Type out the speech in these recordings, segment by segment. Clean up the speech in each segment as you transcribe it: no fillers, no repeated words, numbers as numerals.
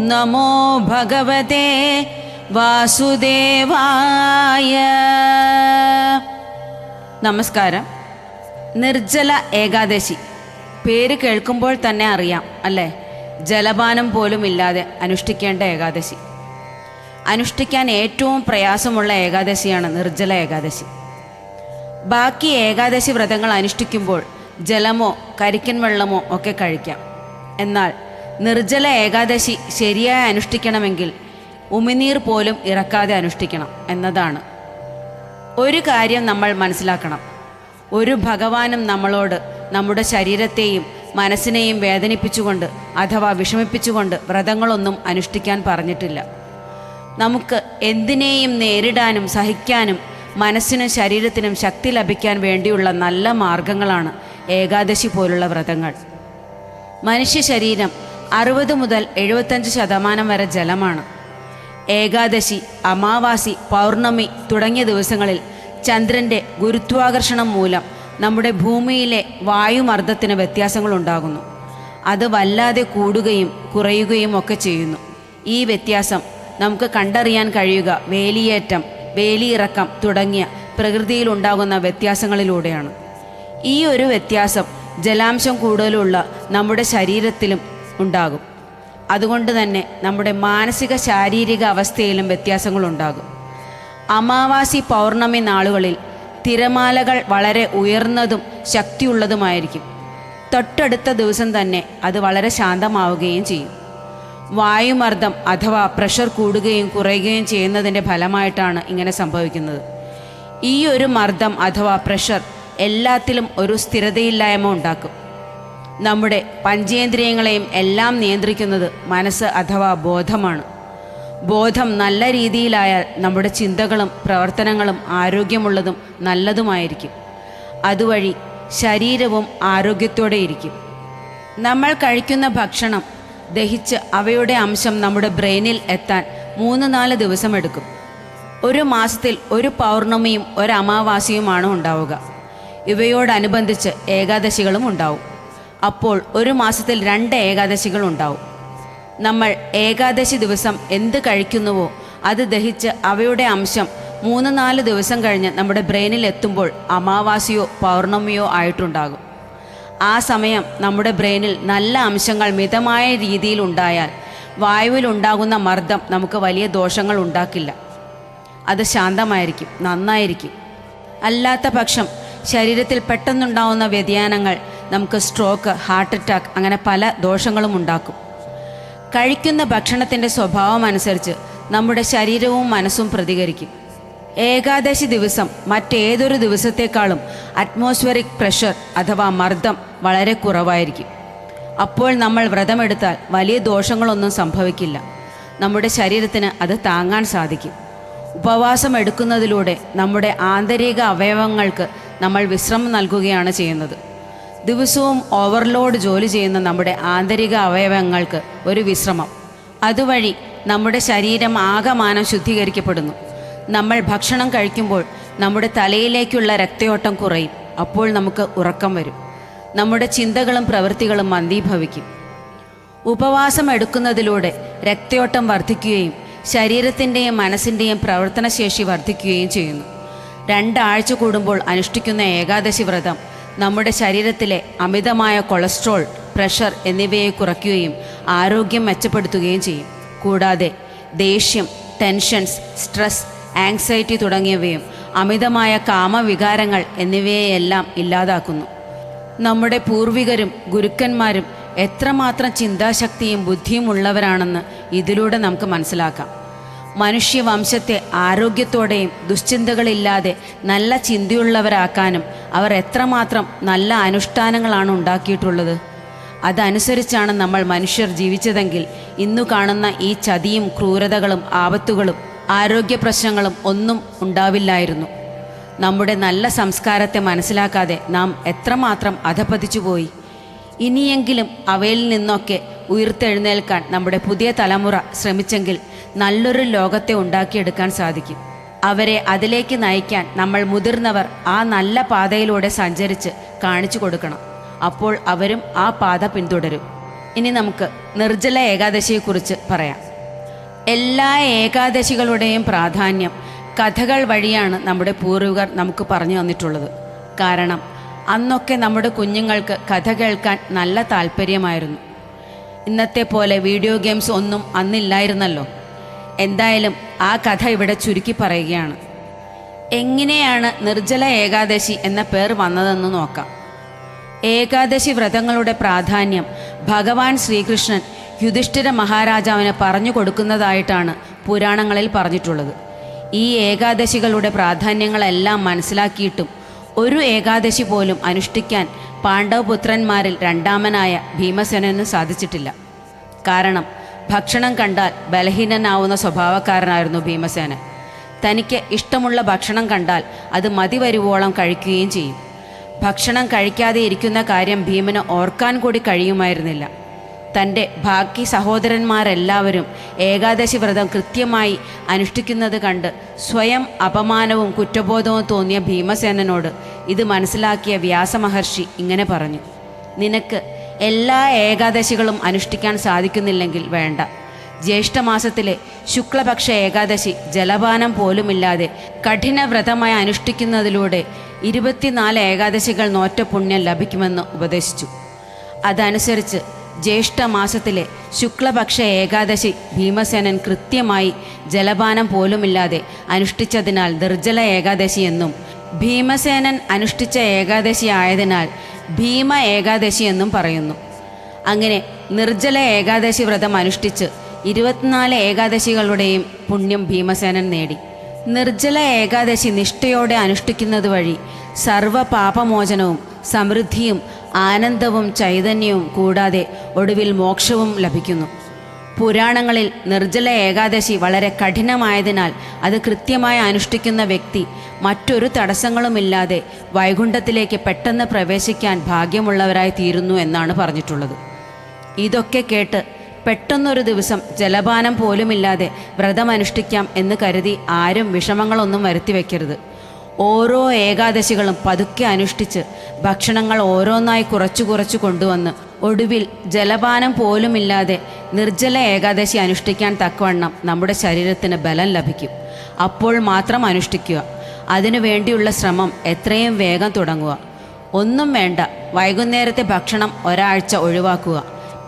നമോ ഭഗവതേ വാസുദേവായ. നമസ്കാരം. നിർജ്ജല ഏകാദശി പേര് കേൾക്കുമ്പോൾ തന്നെ അറിയാം അല്ലേ? ജലപാനം പോലും ഇല്ലാതെ അനുഷ്ഠിക്കേണ്ട ഏകാദശി. അനുഷ്ഠിക്കാൻ ഏറ്റവും പ്രയാസമുള്ള ഏകാദശിയാണ് നിർജ്ജല ഏകാദശി. ബാക്കി ഏകാദശി വ്രതങ്ങൾ അനുഷ്ഠിക്കുമ്പോൾ ജലമോ കരിക്കൻ വെള്ളമോ ഒക്കെ കഴിക്കാം. എന്നാൽ നിർജ്ജല ഏകാദശി ശരിയായി അനുഷ്ഠിക്കണമെങ്കിൽ ഉമിനീർ പോലും ഇറക്കാതെ അനുഷ്ഠിക്കണം എന്നതാണ്. ഒരു കാര്യം നമ്മൾ മനസ്സിലാക്കണം. ഒരു ഭഗവാനും നമ്മളോട് നമ്മുടെ ശരീരത്തെയും മനസ്സിനെയും വേദനിപ്പിച്ചുകൊണ്ട് അഥവാ വിഷമിപ്പിച്ചുകൊണ്ട് വ്രതങ്ങളൊന്നും അനുഷ്ഠിക്കാൻ പറഞ്ഞിട്ടില്ല. നമുക്ക് എന്തിനേയും നേരിടാനും സഹിക്കാനും മനസ്സിനും ശരീരത്തിനും ശക്തി ലഭിക്കാൻ വേണ്ടിയുള്ള നല്ല മാർഗങ്ങളാണ് ഏകാദശി പോലുള്ള വ്രതങ്ങൾ. മനുഷ്യ ശരീരം 60 മുതൽ 75% വരെ ജലമാണ്. ഏകാദശി, അമാവാസി, പൗർണമി തുടങ്ങിയ ദിവസങ്ങളിൽ ചന്ദ്രൻ്റെ ഗുരുത്വാകർഷണം മൂലം നമ്മുടെ ഭൂമിയിലെ വായുമർദ്ദത്തിന് വ്യത്യാസങ്ങളുണ്ടാകുന്നു. അത് വല്ലാതെ കൂടുകയും കുറയുകയും ഒക്കെ ചെയ്യുന്നു. ഈ വ്യത്യാസം നമുക്ക് കണ്ടറിയാൻ കഴിയുക വേലിയേറ്റം, വേലിയിറക്കം തുടങ്ങിയ പ്രകൃതിയിലുണ്ടാകുന്ന വ്യത്യാസങ്ങളിലൂടെയാണ്. ഈ ഒരു വ്യത്യാസം ജലാംശം കൂടുതലുള്ള നമ്മുടെ ശരീരത്തിലും ഉണ്ടാകും. അതുകൊണ്ട് തന്നെ നമ്മുടെ മാനസിക ശാരീരിക അവസ്ഥയിലും വ്യത്യാസങ്ങളുണ്ടാകും. അമാവാസി, പൗർണമി നാളുകളിൽ തിരമാലകൾ വളരെ ഉയർന്നതും ശക്തിയുള്ളതുമായിരിക്കും. തൊട്ടടുത്ത ദിവസം തന്നെ അത് വളരെ ശാന്തമാവുകയും ചെയ്യും. വായുമർദ്ദം അഥവാ പ്രഷർ കൂടുകയും കുറയുകയും ചെയ്യുന്നതിൻ്റെ ഫലമായിട്ടാണ് ഇങ്ങനെ സംഭവിക്കുന്നത്. ഈ ഒരു മർദ്ദം അഥവാ പ്രഷർ എല്ലാത്തിലും ഒരു സ്ഥിരതയില്ലായ്മ ഉണ്ടാക്കും. നമ്മുടെ പഞ്ചേന്ദ്രിയങ്ങളെയും എല്ലാം നിയന്ത്രിക്കുന്നത് മനസ്സ് അഥവാ ബോധമാണ്. ബോധം നല്ല രീതിയിലായാൽ നമ്മുടെ ചിന്തകളും പ്രവർത്തനങ്ങളും ആരോഗ്യമുള്ളതും നല്ലതുമായിരിക്കും. അതുവഴി ശരീരവും ആരോഗ്യത്തോടെ ഇരിക്കും. നമ്മൾ കഴിക്കുന്ന ഭക്ഷണം ദഹിച്ച് അവയുടെ അംശം നമ്മുടെ ബ്രെയിനിൽ എത്താൻ 3-4 ദിവസം എടുക്കും. ഒരു മാസത്തിൽ ഒരു പൗർണമിയും ഒരു അമാവാസിയുമാണ് ഉണ്ടാവുക. ഇവയോടനുബന്ധിച്ച് ഏകാദശികളും ഉണ്ടാവും. അപ്പോൾ ഒരു മാസത്തിൽ 2 ഏകാദശികൾ ഉണ്ടാവും. നമ്മൾ ഏകാദശി ദിവസം എന്ത് കഴിക്കുന്നുവോ അത് ദഹിച്ച് അവയുടെ അംശം 3-4 ദിവസം കഴിഞ്ഞ് നമ്മുടെ ബ്രെയിനിൽ എത്തുമ്പോൾ അമാവാസിയോ പൗർണമിയോ ആയിട്ടുണ്ടാകും. ആ സമയം നമ്മുടെ ബ്രെയിനിൽ നല്ല അംശങ്ങൾ മിതമായ രീതിയിൽ ഉണ്ടായാൽ വായുവിലുണ്ടാകുന്ന മർദ്ദം നമുക്ക് വലിയ ദോഷങ്ങൾ ഉണ്ടാക്കില്ല. അത് ശാന്തമായിരിക്കും, നന്നായിരിക്കും. അല്ലാത്ത പക്ഷം ശരീരത്തിൽ പെട്ടെന്നുണ്ടാകുന്ന വ്യതിയാനങ്ങൾ നമുക്ക് സ്ട്രോക്ക്, ഹാർട്ട് അറ്റാക്ക് അങ്ങനെ പല ദോഷങ്ങളും ഉണ്ടാക്കും. കഴിക്കുന്ന ഭക്ഷണത്തിൻ്റെ സ്വഭാവം അനുസരിച്ച് നമ്മുടെ ശരീരവും മനസ്സും പ്രതികരിക്കും. ഏകാദശി ദിവസം മറ്റേതൊരു ദിവസത്തേക്കാളും അറ്റ്മോസ്ഫിയറിക് പ്രഷർ അഥവാ മർദ്ദം വളരെ കുറവായിരിക്കും. അപ്പോൾ നമ്മൾ വ്രതമെടുത്താൽ വലിയ ദോഷങ്ങളൊന്നും സംഭവിക്കില്ല. നമ്മുടെ ശരീരത്തിന് അത് താങ്ങാൻ സാധിക്കും. ഉപവാസം എടുക്കുന്നതിലൂടെ നമ്മുടെ ആന്തരിക അവയവങ്ങൾക്ക് നമ്മൾ വിശ്രമം നൽകുകയാണ് ചെയ്യുന്നത്. ദിവസവും ഓവർലോഡ് ജോലി ചെയ്യുന്ന നമ്മുടെ ആന്തരിക അവയവങ്ങൾക്ക് ഒരു വിശ്രമം. അതുവഴി നമ്മുടെ ശരീരം ആകമാനം ശുദ്ധീകരിക്കപ്പെടുന്നു. നമ്മൾ ഭക്ഷണം കഴിക്കുമ്പോൾ നമ്മുടെ തലയിലേക്കുള്ള രക്തയോട്ടം കുറയും. അപ്പോൾ നമുക്ക് ഉറക്കം വരും. നമ്മുടെ ചിന്തകളും പ്രവൃത്തികളും മന്ദീഭവിക്കും. ഉപവാസം എടുക്കുന്നതിലൂടെ രക്തയോട്ടം വർദ്ധിക്കുകയും ശരീരത്തിൻ്റെയും മനസ്സിൻ്റെയും പ്രവർത്തനശേഷി വർദ്ധിക്കുകയും ചെയ്യുന്നു. 2 ആഴ്ച കൂടുമ്പോൾ അനുഷ്ഠിക്കുന്ന ഏകാദശി വ്രതം നമ്മുടെ ശരീരത്തിലെ അമിതമായ കൊളസ്ട്രോൾ, പ്രഷർ എന്നിവയെ കുറയ്ക്കുകയും ആരോഗ്യം മെച്ചപ്പെടുത്തുകയും ചെയ്യും. കൂടാതെ ദേഷ്യം, ടെൻഷൻസ്, സ്ട്രെസ്, ആങ്സൈറ്റി തുടങ്ങിയവയും അമിതമായ കാമവികാരങ്ങൾ എന്നിവയെല്ലാം ഇല്ലാതാക്കുന്നു. നമ്മുടെ പൂർവികരും ഗുരുക്കന്മാരും എത്രമാത്രം ചിന്താശക്തിയും ബുദ്ധിയും ഉള്ളവരാണെന്ന് ഇതിലൂടെ നമുക്ക് മനസ്സിലാക്കാം. മനുഷ്യവംശത്തെ ആരോഗ്യത്തോടെയും ദുശ്ചിന്തകളില്ലാതെ നല്ല ചിന്തയുള്ളവരാക്കാനും അവർ എത്രമാത്രം നല്ല അനുഷ്ഠാനങ്ങളാണ് ഉണ്ടാക്കിയിട്ടുള്ളത്. അതനുസരിച്ചാണ് നമ്മൾ മനുഷ്യർ ജീവിച്ചതെങ്കിൽ ഇന്നു കാണുന്ന ഈ ചതിയും ക്രൂരതകളും ആപത്തുകളും ആരോഗ്യ പ്രശ്നങ്ങളും ഒന്നും ഉണ്ടാവില്ലായിരുന്നു. നമ്മുടെ നല്ല സംസ്കാരത്തെ മനസ്സിലാക്കാതെ നാം എത്രമാത്രം അധപതിച്ചു പോയി. ഇനിയെങ്കിലും അവയിൽ നിന്നൊക്കെ ഉയർത്തെഴുന്നേൽക്കാൻ നമ്മുടെ പുതിയ തലമുറ ശ്രമിച്ചെങ്കിൽ നല്ലൊരു ലോകത്തെ ഉണ്ടാക്കിയെടുക്കാൻ സാധിക്കും. അവരെ അതിലേക്ക് നയിക്കാൻ നമ്മൾ മുതിർന്നവർ ആ നല്ല പാതയിലൂടെ സഞ്ചരിച്ച് കാണിച്ചു കൊടുക്കണം. അപ്പോൾ അവരും ആ പാത പിന്തുടരും. ഇനി നമുക്ക് നിർജ്ജല ഏകാദശിയെക്കുറിച്ച് പറയാം. എല്ലാ ഏകാദശികളുടെയും പ്രാധാന്യം കഥകൾ വഴിയാണ് നമ്മുടെ പൂർവികർ നമുക്ക് പറഞ്ഞു തന്നിട്ടുള്ളത്. കാരണം അന്നൊക്കെ നമ്മുടെ കുഞ്ഞുങ്ങൾക്ക് കഥ കേൾക്കാൻ നല്ല താല്പര്യമായിരുന്നു. ഇന്നത്തെ പോലെ വീഡിയോ ഗെയിംസ് ഒന്നും അന്നില്ലായിരുന്നല്ലോ. എന്തായാലും ആ കഥ ഇവിടെ ചുരുക്കി പറയുകയാണ്. എങ്ങനെയാണ് നിർജ്ജല ഏകാദശി എന്ന പേർ വന്നതെന്ന് നോക്കാം. ഏകാദശി വ്രതങ്ങളുടെ പ്രാധാന്യം ഭഗവാൻ ശ്രീകൃഷ്ണൻ യുധിഷ്ഠിര മഹാരാജാവിന് പറഞ്ഞു കൊടുക്കുന്നതായിട്ടാണ് പുരാണങ്ങളിൽ പറഞ്ഞിട്ടുള്ളത്. ഈ ഏകാദശികളുടെ പ്രാധാന്യങ്ങളെല്ലാം മനസ്സിലാക്കിയിട്ടും ഒരു ഏകാദശി പോലും അനുഷ്ഠിക്കാൻ പാണ്ഡവപുത്രന്മാരിൽ രണ്ടാമനായ ഭീമസേനന് സാധിച്ചിട്ടില്ല. കാരണം ഭക്ഷണം കണ്ടാൽ ബലഹീനനാവുന്ന സ്വഭാവക്കാരനായിരുന്നു ഭീമസേനൻ. തനിക്ക് ഇഷ്ടമുള്ള ഭക്ഷണം കണ്ടാൽ അത് മതി വരുവോളം കഴിക്കുകയും ചെയ്യും. ഭക്ഷണം കഴിക്കാതെ ഇരിക്കുന്ന കാര്യം ഭീമന് ഓർക്കാൻ കൂടി കഴിയുമായിരുന്നില്ല. തൻ്റെ ബാക്കി സഹോദരന്മാരെല്ലാവരും ഏകാദശി വ്രതം കൃത്യമായി അനുഷ്ഠിക്കുന്നത് കണ്ട് സ്വയം അപമാനവും കുറ്റബോധവും തോന്നിയ ഭീമസേനനോട് ഇത് മനസ്സിലാക്കിയ വ്യാസമഹർഷി ഇങ്ങനെ പറഞ്ഞു: നിനക്ക് എല്ലാ ഏകാദശികളും അനുഷ്ഠിക്കാൻ സാധിക്കുന്നില്ലെങ്കിൽ വേണ്ട. ജ്യേഷ്ഠമാസത്തിലെ ശുക്ലപക്ഷ ഏകാദശി ജലപാനം പോലുമില്ലാതെ കഠിന വ്രതമായി അനുഷ്ഠിക്കുന്നതിലൂടെ 24 ഏകാദശികൾ നോറ്റ പുണ്യം ലഭിക്കുമെന്ന് ഉപദേശിച്ചു. അതനുസരിച്ച് ജ്യേഷ്ഠമാസത്തിലെ ശുക്ലപക്ഷ ഏകാദശി ഭീമസേനൻ കൃത്യമായി ജലപാനം പോലുമില്ലാതെ അനുഷ്ഠിച്ചതിനാൽ നിർജ്ജല ഏകാദശി എന്നും, ഭീമസേനൻ അനുഷ്ഠിച്ച ഏകാദശി ആയതിനാൽ ഭീമ ഏകാദശി എന്നും പറയുന്നു. അങ്ങനെ നിർജ്ജല ഏകാദശി വ്രതം അനുഷ്ഠിച്ച് 24 ഏകാദശികളുടെയും പുണ്യം ഭീമസേനൻ നേടി. നിർജ്ജല ഏകാദശി നിഷ്ഠയോടെ അനുഷ്ഠിക്കുന്നത് വഴി സർവ പാപമോചനവും സമൃദ്ധിയും ആനന്ദവും ചൈതന്യവും കൂടാതെ ഒടുവിൽ മോക്ഷവും ലഭിക്കുന്നു. പുരാണങ്ങളിൽ നിർജ്ജല ഏകാദശി വളരെ കഠിനമായതിനാൽ അത് കൃത്യമായി അനുഷ്ഠിക്കുന്ന വ്യക്തി മറ്റൊരു തടസ്സങ്ങളുമില്ലാതെ വൈകുണ്ഠത്തിലേക്ക് പെട്ടെന്ന് പ്രവേശിക്കാൻ ഭാഗ്യമുള്ളവരായി തീരുന്നു എന്നാണ് പറഞ്ഞിട്ടുള്ളത്. ഇതൊക്കെ കേട്ട് പെട്ടെന്നൊരു ദിവസം ജലപാനം പോലുമില്ലാതെ വ്രതമനുഷ്ഠിക്കാം എന്ന് കരുതി ആരും വിഷമങ്ങളൊന്നും വരുത്തി വയ്ക്കരുത്. ഓരോ ഏകാദശികളും പതുക്കെ അനുഷ്ഠിച്ച് ഭക്ഷണങ്ങൾ ഓരോന്നായി കുറച്ചു കൊണ്ടുവന്ന് ഒടുവിൽ ജലപാനം പോലുമില്ലാതെ നിർജ്ജല ഏകാദശി അനുഷ്ഠിക്കാൻ തക്കവണ്ണം നമ്മുടെ ശരീരത്തിന് ബലം ലഭിക്കും. അപ്പോൾ മാത്രം അനുഷ്ഠിക്കുക. അതിനു വേണ്ടിയുള്ള ശ്രമം എത്രയും വേഗം തുടങ്ങുക. ഒന്നും വേണ്ട, വൈകുന്നേരത്തെ ഭക്ഷണം ഒരാഴ്ച ഒഴിവാക്കുക.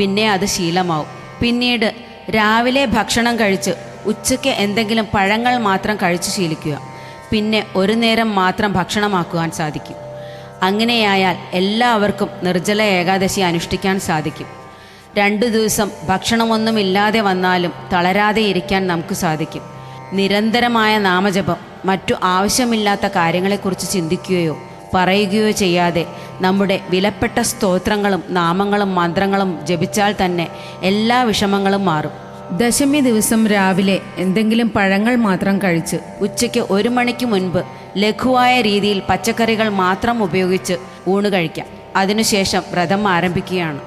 പിന്നെ അത് ശീലമാവും. പിന്നീട് രാവിലെ ഭക്ഷണം കഴിച്ച് ഉച്ചയ്ക്ക് എന്തെങ്കിലും പഴങ്ങൾ മാത്രം കഴിച്ച് ശീലിക്കുക. പിന്നെ ഒരു നേരം മാത്രം ഭക്ഷണമാക്കുവാൻ സാധിക്കും. അങ്ങനെയായാൽ എല്ലാവർക്കും നിർജ്ജല ഏകാദശി അനുഷ്ഠിക്കാൻ സാധിക്കും. 2 ദിവസം ഭക്ഷണമൊന്നുമില്ലാതെ വന്നാലും തളരാതെ ഇരിക്കാൻ നമുക്ക് സാധിക്കും. നിരന്തരമായ നാമജപം, മറ്റു ആവശ്യമില്ലാത്ത കാര്യങ്ങളെക്കുറിച്ച് ചിന്തിക്കുകയോ പറയുകയോ ചെയ്യാതെ നമ്മുടെ വിലപ്പെട്ട സ്തോത്രങ്ങളും നാമങ്ങളും മന്ത്രങ്ങളും ജപിച്ചാൽ തന്നെ എല്ലാ വിഷമങ്ങളും മാറും. ദശമി ദിവസം രാവിലെ എന്തെങ്കിലും പഴങ്ങൾ മാത്രം കഴിച്ച് ഉച്ചയ്ക്ക് 1 മണിക്ക് മുൻപ് ലഘുവായ രീതിയിൽ പച്ചക്കറികൾ മാത്രം ഉപയോഗിച്ച് ഊണ് കഴിക്കാം. അതിനുശേഷം വ്രതം ആരംഭിക്കുകയാണ്.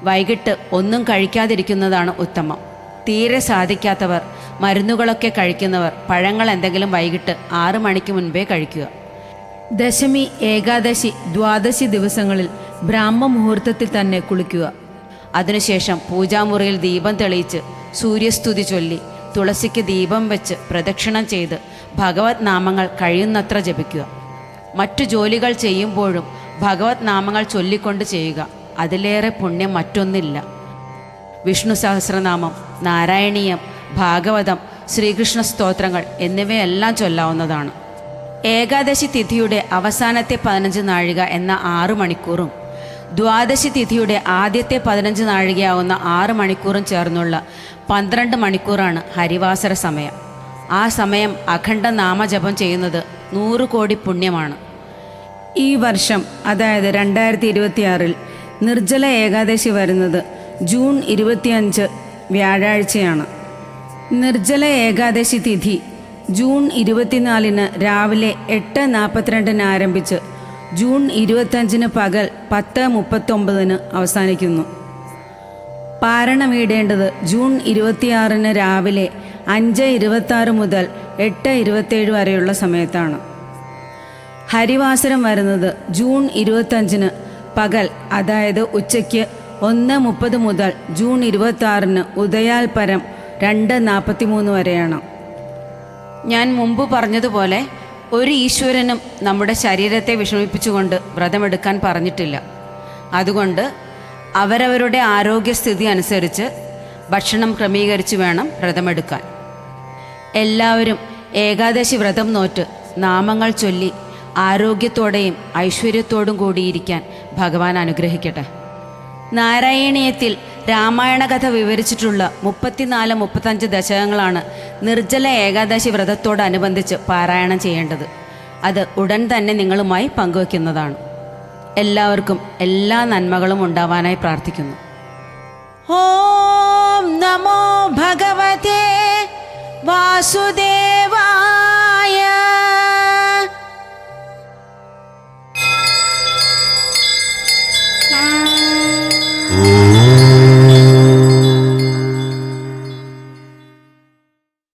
വൈകിട്ട് ഒന്നും കഴിക്കാതിരിക്കുന്നതാണ് ഉത്തമം. തീരെ സാധിക്കാത്തവർ, മരുന്നുകളൊക്കെ കഴിക്കുന്നവർ പഴങ്ങൾ എന്തെങ്കിലും വൈകിട്ട് 6 മണിക്ക് മുൻപേ കഴിക്കുക. ദശമി, ഏകാദശി, ദ്വാദശി ദിവസങ്ങളിൽ ബ്രാഹ്മ മുഹൂർത്തത്തിൽ തന്നെ കുളിക്കുക. അതിനുശേഷം പൂജാമുറിയിൽ ദീപം തെളിയിച്ച് സൂര്യസ്തുതി ചൊല്ലി തുളസിക്ക് ദീപം വെച്ച് പ്രദക്ഷിണം ചെയ്ത് ഭഗവത് നാമങ്ങൾ കഴിയുന്നത്ര ജപിക്കുക. മറ്റു ജോലികൾ ചെയ്യുമ്പോഴും ഭഗവത് നാമങ്ങൾ ചൊല്ലിക്കൊണ്ട് ചെയ്യുക. അതിലേറെ പുണ്യം മറ്റൊന്നില്ല. വിഷ്ണു സഹസ്രനാമം, നാരായണീയം, ഭാഗവതം, ശ്രീകൃഷ്ണ സ്തോത്രങ്ങൾ എന്നിവയെല്ലാം ചൊല്ലാവുന്നതാണ്. ഏകാദശി തിഥിയുടെ അവസാനത്തെ 15 നാഴിക എന്ന 6 മണിക്കൂറും ദ്വാദശി തിഥിയുടെ ആദ്യത്തെ 15 നാഴികയാവുന്ന 6 മണിക്കൂറും ചേർന്നുള്ള 12 മണിക്കൂറാണ് ഹരിവാസര സമയം. ആ സമയം അഖണ്ഡ നാമജപം ചെയ്യുന്നത് 100 കോടി പുണ്യമാണ്. ഈ വർഷം, അതായത് 2026-ൽ നിർജ്ജല ഏകാദശി വരുന്നത് ജൂൺ 25 വ്യാഴാഴ്ചയാണ്. നിർജ്ജല ഏകാദശി തിഥി ജൂൺ 24-ന് രാവിലെ 8:42 ആരംഭിച്ച് ജൂൺ 25-ന് പകൽ 10:39 അവസാനിക്കുന്നു. പാരണമിടേണ്ടത് ജൂൺ 26-ന് രാവിലെ 5:26 മുതൽ 8:27 വരെയുള്ള സമയത്താണ്. ഹരിവാസരം വരുന്നത് ജൂൺ 25-ന് പകൽ, അതായത് ഉച്ചയ്ക്ക് 1:30 മുതൽ ജൂൺ 26 ഉദയാൽ പരം 2:43 വരെയാണ്. ഞാൻ മുമ്പ് പറഞ്ഞതുപോലെ ഒരു ഈശ്വരനും നമ്മുടെ ശരീരത്തെ വിഷമിപ്പിച്ചുകൊണ്ട് വ്രതമെടുക്കാൻ പറഞ്ഞിട്ടില്ല. അതുകൊണ്ട് അവരവരുടെ ആരോഗ്യസ്ഥിതി അനുസരിച്ച് ഭക്ഷണം ക്രമീകരിച്ച് വേണം വ്രതമെടുക്കാൻ. എല്ലാവരും ഏകാദശി വ്രതം നോറ്റ് നാമങ്ങൾ ചൊല്ലി ആരോഗ്യത്തോടെയും ഐശ്വര്യത്തോടും കൂടിയിരിക്കാൻ ഭഗവാൻ അനുഗ്രഹിക്കട്ടെ. നാരായണീയത്തിൽ രാമായണ കഥ വിവരിച്ചിട്ടുള്ള 34-35 ദശകങ്ങളാണ് നിർജ്ജല ഏകാദശി വ്രതത്തോടനുബന്ധിച്ച് പാരായണം ചെയ്യേണ്ടത്. അത് ഉടൻ തന്നെ നിങ്ങളുമായി പങ്കുവയ്ക്കുന്നതാണ്. എല്ലാവർക്കും എല്ലാ നന്മകളും ഉണ്ടാവാനായി പ്രാർത്ഥിക്കുന്നു. ഓം നമോ ഭഗവതേ വാസുദേവായ.